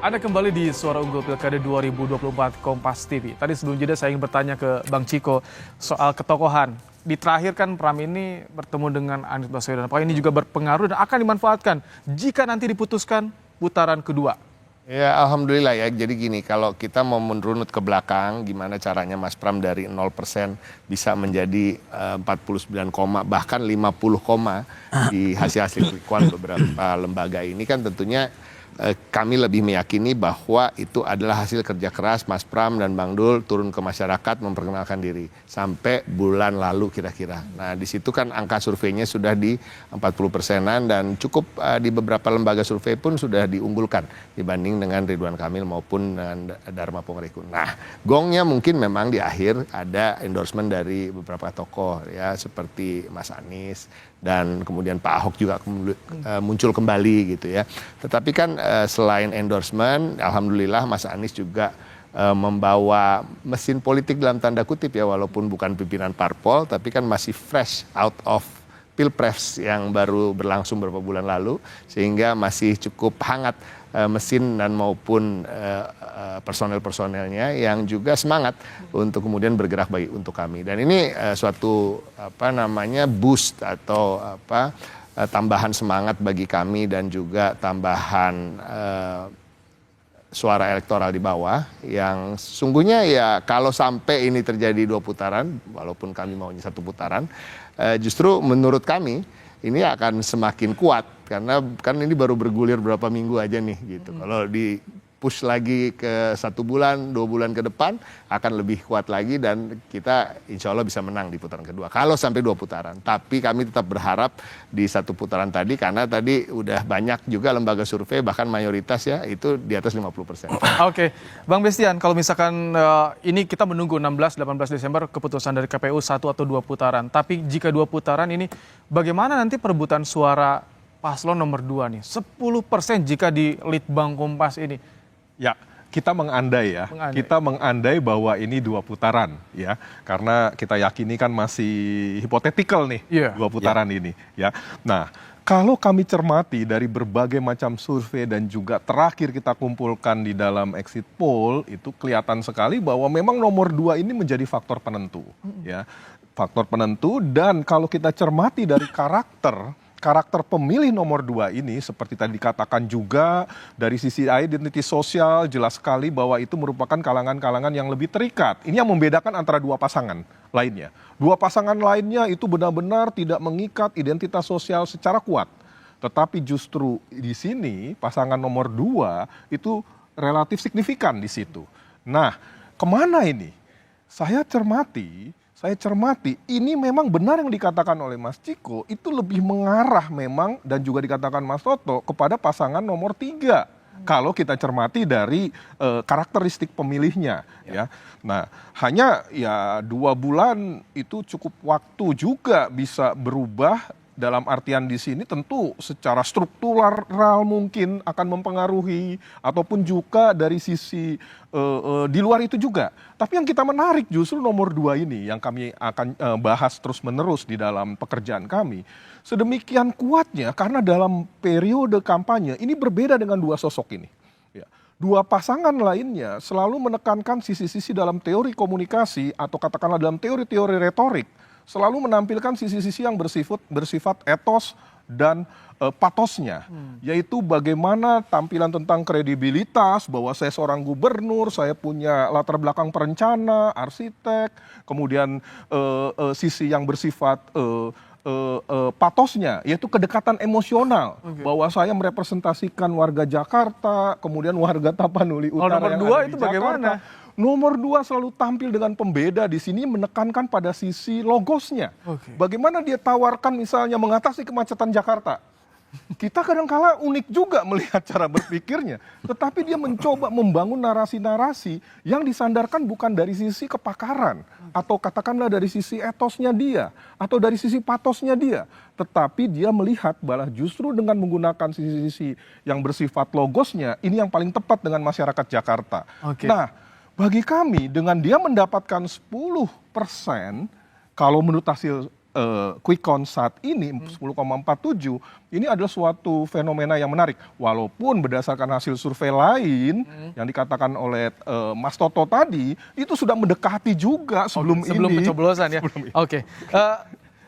Anda kembali di Suara Unggul Pilkada 2024 Kompas TV. Tadi sebelum jeda saya ingin bertanya ke Bang Ciko soal ketokohan. Di terakhir kan Pram ini bertemu dengan Anies Baswedan. Apakah ini juga berpengaruh dan akan dimanfaatkan jika nanti diputuskan putaran kedua? Ya alhamdulillah ya, jadi gini, kalau kita mau menurunut ke belakang, gimana caranya Mas Pram dari 0% bisa menjadi 49, bahkan 50, di hasil-hasil quick count beberapa lembaga ini kan tentunya kami lebih meyakini bahwa itu adalah hasil kerja keras Mas Pram dan Bang Dul turun ke masyarakat memperkenalkan diri sampai bulan lalu kira-kira. Nah di situ kan angka surveinya sudah di 40%-an dan cukup di beberapa lembaga survei pun sudah diunggulkan dibanding dengan Ridwan Kamil maupun dengan Dharma Pongrekun. Nah gongnya mungkin memang di akhir ada endorsement dari beberapa tokoh ya seperti Mas Anies dan kemudian Pak Ahok juga muncul kembali gitu ya. Tetapi kan selain endorsement, alhamdulillah Mas Anies juga membawa mesin politik dalam tanda kutip ya, walaupun bukan pimpinan parpol, tapi kan masih fresh out of Pilpres yang baru berlangsung beberapa bulan lalu, sehingga masih cukup hangat mesin dan maupun personel-personelnya yang juga semangat untuk kemudian bergerak untuk kami. Dan ini suatu boost atau tambahan semangat bagi kami dan juga tambahan suara elektoral di bawah yang sesungguhnya ya kalau sampai ini terjadi 2 putaran, walaupun kami maunya 1 putaran, justru menurut kami ini akan semakin kuat karena kan ini baru bergulir berapa minggu aja nih gitu. Kalau di push lagi ke 1 bulan, 2 bulan ke depan akan lebih kuat lagi dan kita insya Allah bisa menang di putaran kedua. Kalau sampai 2 putaran, tapi kami tetap berharap di 1 putaran tadi karena tadi udah banyak juga lembaga survei bahkan mayoritas ya itu di atas 50%. Oke, Bang Bestian, kalau misalkan ini kita menunggu 16-18 Desember keputusan dari KPU 1 atau 2 putaran. Tapi jika 2 putaran ini bagaimana nanti perebutan suara paslon nomor 2 nih? 10% jika di Litbang Kompas ini. Ya, kita mengandai ya. Kita mengandai bahwa ini 2 putaran ya. Karena kita yakini kan masih hipotetikal nih 2 putaran ini ya. Nah, kalau kami cermati dari berbagai macam survei dan juga terakhir kita kumpulkan di dalam exit poll itu kelihatan sekali bahwa memang nomor 2 ini menjadi faktor penentu ya. Faktor penentu dan kalau kita cermati dari karakter pemilih nomor 2 ini seperti tadi dikatakan juga dari sisi identitas sosial jelas sekali bahwa itu merupakan kalangan-kalangan yang lebih terikat. Ini yang membedakan antara 2 pasangan lainnya. 2 pasangan lainnya itu benar-benar tidak mengikat identitas sosial secara kuat. Tetapi justru di sini pasangan nomor 2 itu relatif signifikan di situ. Nah, kemana ini? Saya cermati ini memang benar yang dikatakan oleh Mas Ciko itu lebih mengarah memang dan juga dikatakan Mas Toto kepada pasangan nomor 3 kalau kita cermati dari karakteristik pemilihnya ya. Nah hanya ya 2 bulan itu cukup waktu juga bisa berubah. Dalam artian di sini tentu secara struktural mungkin akan mempengaruhi ataupun juga dari sisi di luar itu juga. Tapi yang kita menarik justru nomor 2 ini yang kami akan bahas terus-menerus di dalam pekerjaan kami. Sedemikian kuatnya karena dalam periode kampanye ini berbeda dengan 2 sosok ini. Ya. 2 pasangan lainnya selalu menekankan sisi-sisi dalam teori komunikasi atau katakanlah dalam teori-teori retorik. Selalu menampilkan sisi-sisi yang bersifat etos dan patosnya, yaitu bagaimana tampilan tentang kredibilitas bahwa saya seorang gubernur, saya punya latar belakang perencana, arsitek, kemudian sisi yang bersifat patosnya, yaitu kedekatan emosional, bahwa saya merepresentasikan warga Jakarta, kemudian warga Tapanuli Utara nomor yang 2 ada itu di bagaimana? Jakarta. Nomor 2 selalu tampil dengan pembeda di sini menekankan pada sisi logosnya. Bagaimana dia tawarkan misalnya mengatasi kemacetan Jakarta. Kita kadang-kala unik juga melihat cara berpikirnya. Tetapi dia mencoba membangun narasi-narasi yang disandarkan bukan dari sisi kepakaran. Atau katakanlah dari sisi etosnya dia. Atau dari sisi patosnya dia. Tetapi dia melihat bahwa justru dengan menggunakan sisi-sisi yang bersifat logosnya, ini yang paling tepat dengan masyarakat Jakarta. Nah, bagi kami dengan dia mendapatkan 10%, kalau menurut hasil quick count saat ini 10,47 ini adalah suatu fenomena yang menarik. Walaupun berdasarkan hasil survei lain yang dikatakan oleh Mas Toto tadi itu sudah mendekati juga sebelum pencoblosan ya. Oke.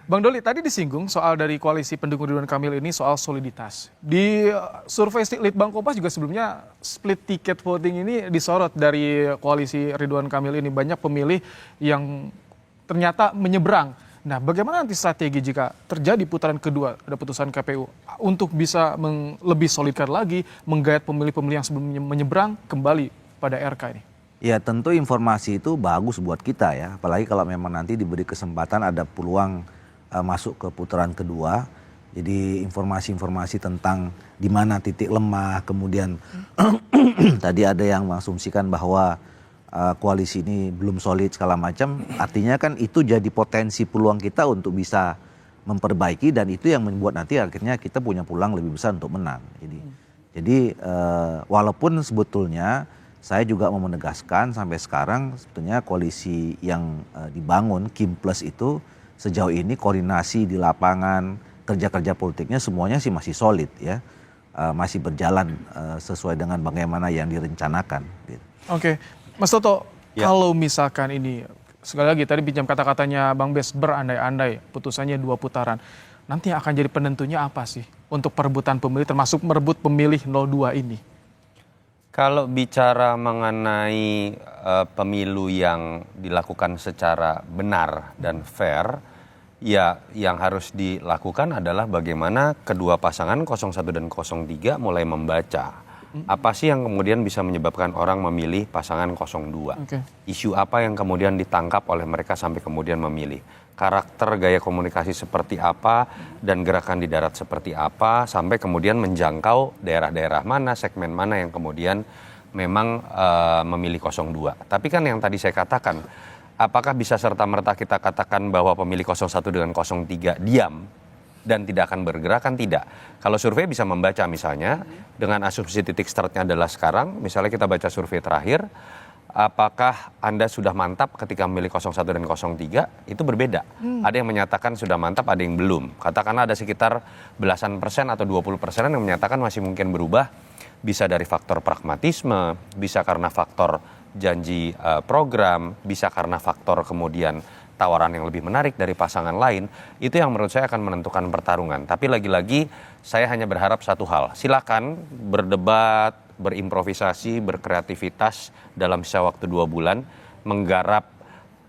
Bang Doli, tadi disinggung soal dari koalisi pendukung Ridwan Kamil ini soal soliditas. Di survei Litbang Kompas juga sebelumnya split ticket voting ini disorot dari koalisi Ridwan Kamil ini. Banyak pemilih yang ternyata menyeberang. Nah, bagaimana nanti strategi jika terjadi putaran kedua, ada putusan KPU, untuk bisa lebih solidkan lagi, menggayat pemilih-pemilih yang sebelumnya menyeberang kembali pada RK ini? Ya tentu informasi itu bagus buat kita ya, apalagi kalau memang nanti diberi kesempatan ada peluang masuk ke putaran kedua. Jadi informasi-informasi tentang di mana titik lemah, kemudian tadi ada yang mengasumsikan bahwa koalisi ini belum solid segala macam, artinya kan itu jadi potensi peluang kita untuk bisa memperbaiki dan itu yang membuat nanti akhirnya kita punya peluang lebih besar untuk menang. Jadi walaupun sebetulnya saya juga mau menegaskan sampai sekarang sebetulnya koalisi yang dibangun Kim Plus itu sejauh ini koordinasi di lapangan, kerja-kerja politiknya semuanya sih masih solid ya, masih berjalan sesuai dengan bagaimana yang direncanakan. Gitu. Oke. Mas Toto, kalau misalkan ini, sekali lagi tadi pinjam kata-katanya Bang Bes, berandai-andai putusannya 2 putaran, nanti yang akan jadi penentunya apa sih untuk perebutan pemilih, termasuk merebut pemilih 02 ini? Kalau bicara mengenai pemilu yang dilakukan secara benar dan fair, ya yang harus dilakukan adalah bagaimana kedua pasangan 01 dan 03 mulai membaca. Apa sih yang kemudian bisa menyebabkan orang memilih pasangan 02? Isu apa yang kemudian ditangkap oleh mereka sampai kemudian memilih? Karakter gaya komunikasi seperti apa dan gerakan di darat seperti apa sampai kemudian menjangkau daerah-daerah mana, segmen mana yang kemudian memang memilih 02. Tapi kan yang tadi saya katakan, apakah bisa serta-merta kita katakan bahwa pemilih 01 dengan 03 diam dan tidak akan bergerak? Kan tidak. Kalau survei bisa membaca misalnya dengan asumsi titik startnya adalah sekarang, misalnya kita baca survei terakhir, apakah Anda sudah mantap ketika memilih 01 dan 03? Itu berbeda. Ada yang menyatakan sudah mantap, ada yang belum. Katakanlah ada sekitar belasan persen atau 20% yang menyatakan masih mungkin berubah. Bisa dari faktor pragmatisme, bisa karena faktor janji program, bisa karena faktor kemudian tawaran yang lebih menarik dari pasangan lain. Itu yang menurut saya akan menentukan pertarungan. Tapi lagi-lagi saya hanya berharap satu hal. Silakan berdebat, berimprovisasi, berkreativitas dalam sisa waktu 2 bulan, menggarap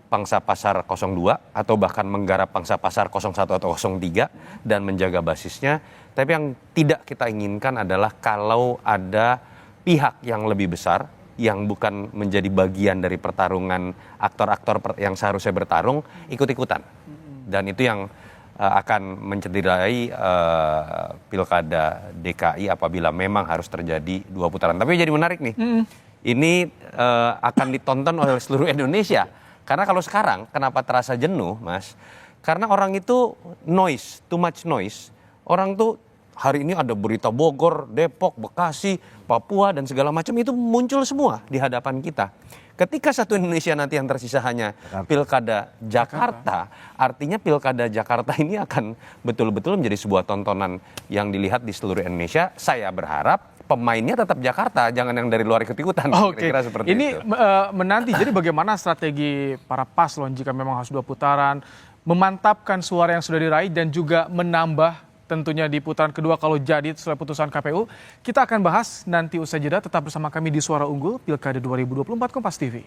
pangsa pasar 02 atau bahkan menggarap pangsa pasar 01 atau 03 dan menjaga basisnya. Tapi yang tidak kita inginkan adalah kalau ada pihak yang lebih besar yang bukan menjadi bagian dari pertarungan aktor-aktor yang seharusnya bertarung ikut-ikutan. Dan itu yang akan mencederai pilkada DKI apabila memang harus terjadi 2 putaran. Tapi jadi menarik nih, ini akan ditonton oleh seluruh Indonesia. Karena kalau sekarang kenapa terasa jenuh, Mas? Karena orang itu noise, too much noise. Orang tuh hari ini ada berita Bogor, Depok, Bekasi, Papua dan segala macam itu muncul semua di hadapan kita. Ketika satu Indonesia nanti yang tersisa hanya pilkada Jakarta, artinya pilkada Jakarta ini akan betul-betul menjadi sebuah tontonan yang dilihat di seluruh Indonesia. Saya berharap pemainnya tetap Jakarta, jangan yang dari luar ikut-ikutan. Kira-kira seperti ini itu. Menanti, jadi bagaimana strategi para paslon jika memang harus 2 putaran, memantapkan suara yang sudah diraih dan juga menambah tentunya di putaran kedua kalau jadi setelah putusan KPU. Kita akan bahas nanti usai jeda, tetap bersama kami di Suara Unggul Pilkada 2024 Kompas TV.